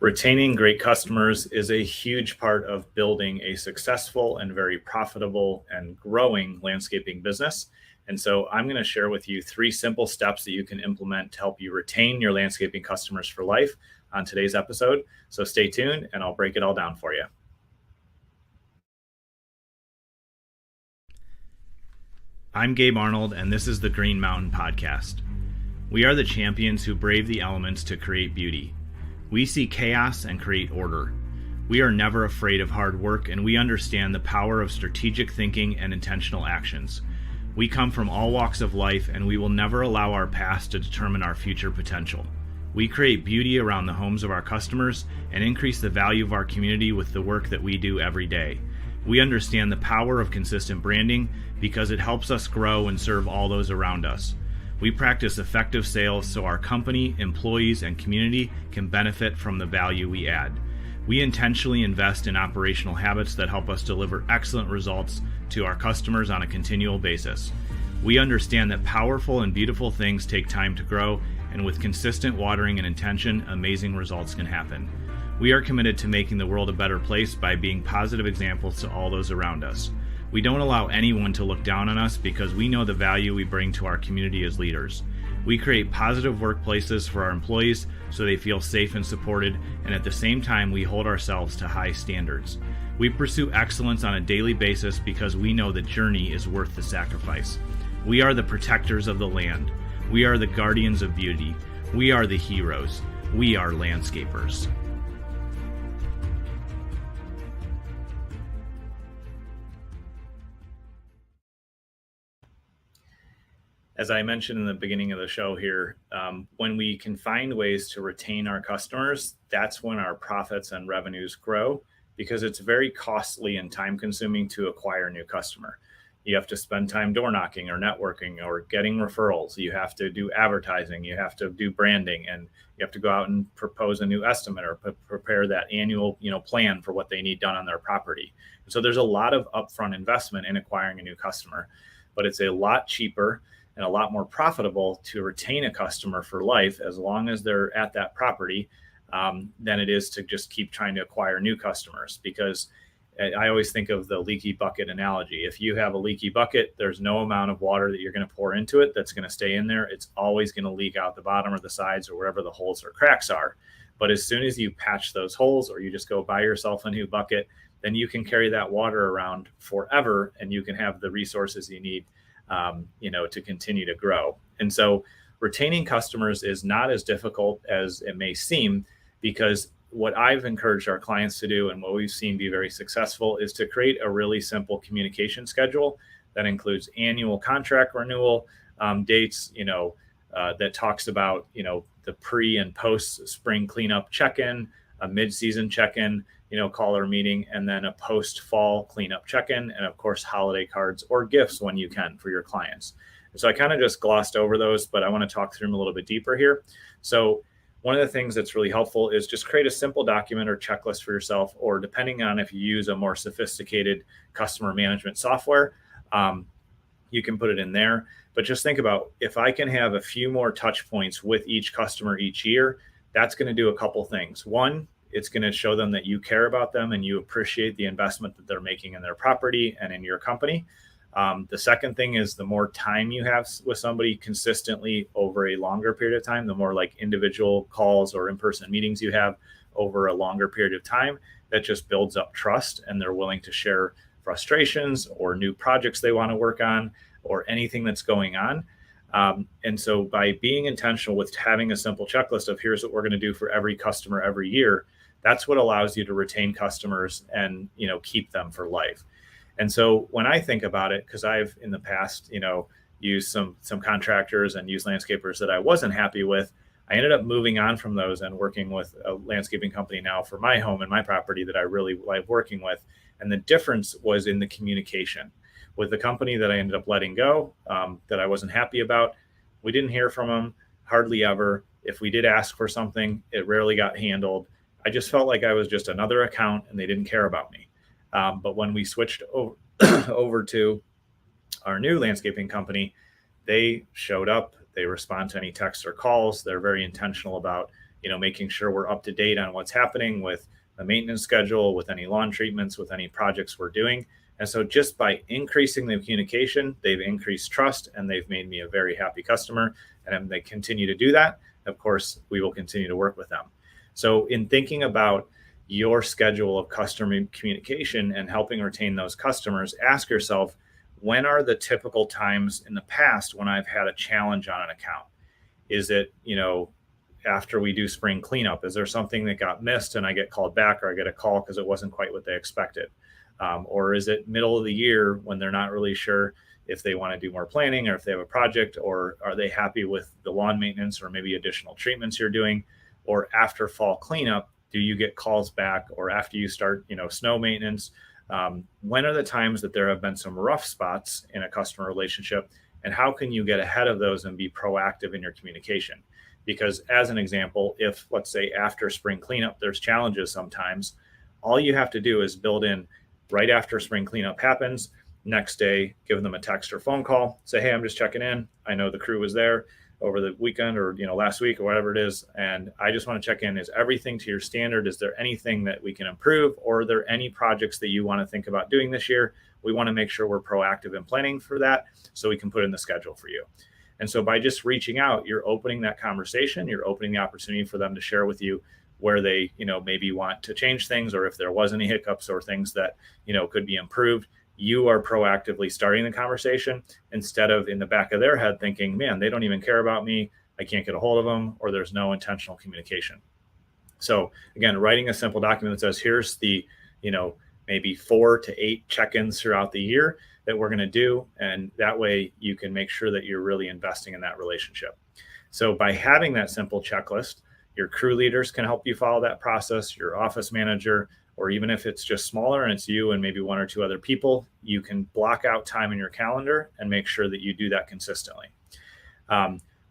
Retaining great customers is a huge part of building a successful and very profitable and growing landscaping business. And so I'm going to share with you three simple steps that you can implement to help you retain your landscaping customers for life on today's episode. So stay tuned and I'll break it all down for you. I'm Gabe Arnold, and this is the Green Mountain Podcast. We are the champions who brave the elements to create beauty. We see chaos and create order. We are never afraid of hard work, and we understand the power of strategic thinking and intentional actions. We come from all walks of life, and we will never allow our past to determine our future potential. We create beauty around the homes of our customers and increase the value of our community with the work that we do every day. We understand the power of consistent branding because it helps us grow and serve all those around us. We practice effective sales so our company, employees, and community can benefit from the value we add. We intentionally invest in operational habits that help us deliver excellent results to our customers on a continual basis. We understand that powerful and beautiful things take time to grow, and with consistent watering and intention, amazing results can happen. We are committed to making the world a better place by being positive examples to all those around us. We don't allow anyone to look down on us because we know the value we bring to our community as leaders. We create positive workplaces for our employees so they feel safe and supported, and at the same time, we hold ourselves to high standards. We pursue excellence on a daily basis because we know the journey is worth the sacrifice. We are the protectors of the land. We are the guardians of beauty. We are the heroes. We are landscapers. As I mentioned in the beginning of the show here, when we can find ways to retain our customers, that's when our profits and revenues grow, because it's very costly and time consuming to acquire a new customer. You have to spend time door knocking or networking or getting referrals. You have to do advertising. You have to do branding, and you have to go out and propose a new estimate or prepare that annual, plan for what they need done on their property. So there's a lot of upfront investment in acquiring a new customer, but it's a lot cheaper and a lot more profitable to retain a customer for life as long as they're at that property than it is to just keep trying to acquire new customers. Because I always think of the leaky bucket analogy. If you have a leaky bucket, there's no amount of water that you're going to pour into it that's going to stay in there. It's always going to leak out the bottom or the sides or wherever the holes or cracks are. But as soon as you patch those holes or you just go buy yourself a new bucket, then you can carry that water around forever and you can have the resources you need to continue to grow. And so retaining customers is not as difficult as it may seem, because what I've encouraged our clients to do and what we've seen be very successful is to create a really simple communication schedule that includes annual contract renewal dates, that talks about, the pre and post spring cleanup check-in, a mid-season check-in, call or meeting, and then a post-fall cleanup check-in, and of course, holiday cards or gifts when you can for your clients. And so I kind of just glossed over those, but I want to talk through them a little bit deeper here. So one of the things that's really helpful is just create a simple document or checklist for yourself, or depending on if you use a more sophisticated customer management software, you can put it in there. But just think about, if I can have a few more touch points with each customer each year, that's going to do a couple things. One, it's going to show them that you care about them and you appreciate the investment that they're making in their property and in your company. The second thing is, the more time you have with somebody consistently over a longer period of time, the more like individual calls or in-person meetings you have over a longer period of time, that just builds up trust, and they're willing to share frustrations or new projects they want to work on or anything that's going on. And so by being intentional with having a simple checklist of here's what we're going to do for every customer every year, that's what allows you to retain customers and, keep them for life. And so when I think about it, because I've in the past, used some contractors and used landscapers that I wasn't happy with, I ended up moving on from those and working with a landscaping company now for my home and my property that I really like working with. And the difference was in the communication. With the company that I ended up letting go, that I wasn't happy about, we didn't hear from them hardly ever. If we did ask for something, it rarely got handled. I just felt like I was just another account and they didn't care about me. But when we switched over to our new landscaping company, they showed up, they respond to any texts or calls. They're very intentional about, making sure we're up to date on what's happening with the maintenance schedule, with any lawn treatments, with any projects we're doing. And so just by increasing the communication, they've increased trust and they've made me a very happy customer. And if they continue to do that, of course, we will continue to work with them. So in thinking about your schedule of customer communication and helping retain those customers, ask yourself, when are the typical times in the past when I've had a challenge on an account? Is it, after we do spring cleanup? Is there something that got missed and I get called back, or I get a call because it wasn't quite what they expected? Or is it middle of the year when they're not really sure if they want to do more planning or if they have a project, or are they happy with the lawn maintenance or maybe additional treatments you're doing? Or after fall cleanup, do you get calls back? Or after you start, snow maintenance? When are the times that there have been some rough spots in a customer relationship, and how can you get ahead of those and be proactive in your communication? Because as an example, if let's say after spring cleanup, there's challenges sometimes, all you have to do is build in right after spring cleanup happens, next day, give them a text or phone call, say, hey, I'm just checking in. I know the crew was there over the weekend or, last week or whatever it is. And I just want to check in. Is everything to your standard? Is there anything that we can improve? Or are there any projects that you want to think about doing this year? We want to make sure we're proactive in planning for that so we can put in the schedule for you. And so by just reaching out, you're opening that conversation, you're opening the opportunity for them to share with you where they, maybe want to change things, or if there was any hiccups or things that, could be improved. You are proactively starting the conversation instead of in the back of their head thinking, man, they don't even care about me. I can't get a hold of them, or there's no intentional communication. So again, writing a simple document that says, here's the, maybe 4 to 8 check-ins throughout the year that we're going to do. And that way you can make sure that you're really investing in that relationship. So by having that simple checklist, your crew leaders can help you follow that process, your office manager, or even if it's just smaller and it's you and maybe 1 or 2 other people, you can block out time in your calendar and make sure that you do that consistently.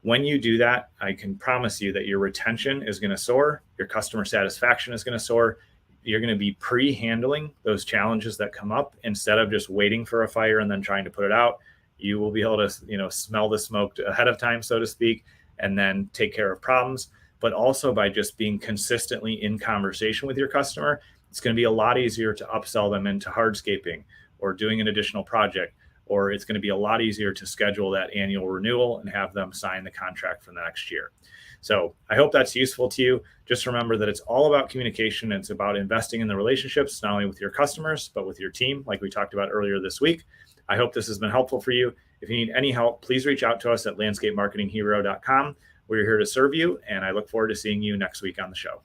When you do that, I can promise you that your retention is going to soar, your customer satisfaction is going to soar. You're going to be pre-handling those challenges that come up instead of just waiting for a fire and then trying to put it out. You will be able to, smell the smoke ahead of time, so to speak, and then take care of problems. But also by just being consistently in conversation with your customer, it's going to be a lot easier to upsell them into hardscaping or doing an additional project, or it's going to be a lot easier to schedule that annual renewal and have them sign the contract for the next year. So I hope that's useful to you. Just remember that it's all about communication. It's about investing in the relationships, not only with your customers, but with your team, like we talked about earlier this week. I hope this has been helpful for you. If you need any help, please reach out to us at landscapemarketinghero.com. We're here to serve you, and I look forward to seeing you next week on the show.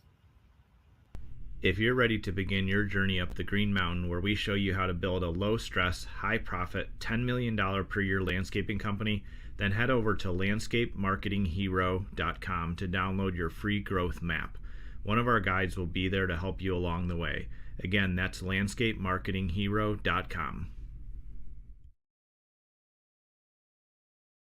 If you're ready to begin your journey up the Green Mountain, where we show you how to build a low-stress, high-profit, $10 million per year landscaping company, then head over to landscapemarketinghero.com to download your free growth map. One of our guides will be there to help you along the way. Again, that's landscapemarketinghero.com.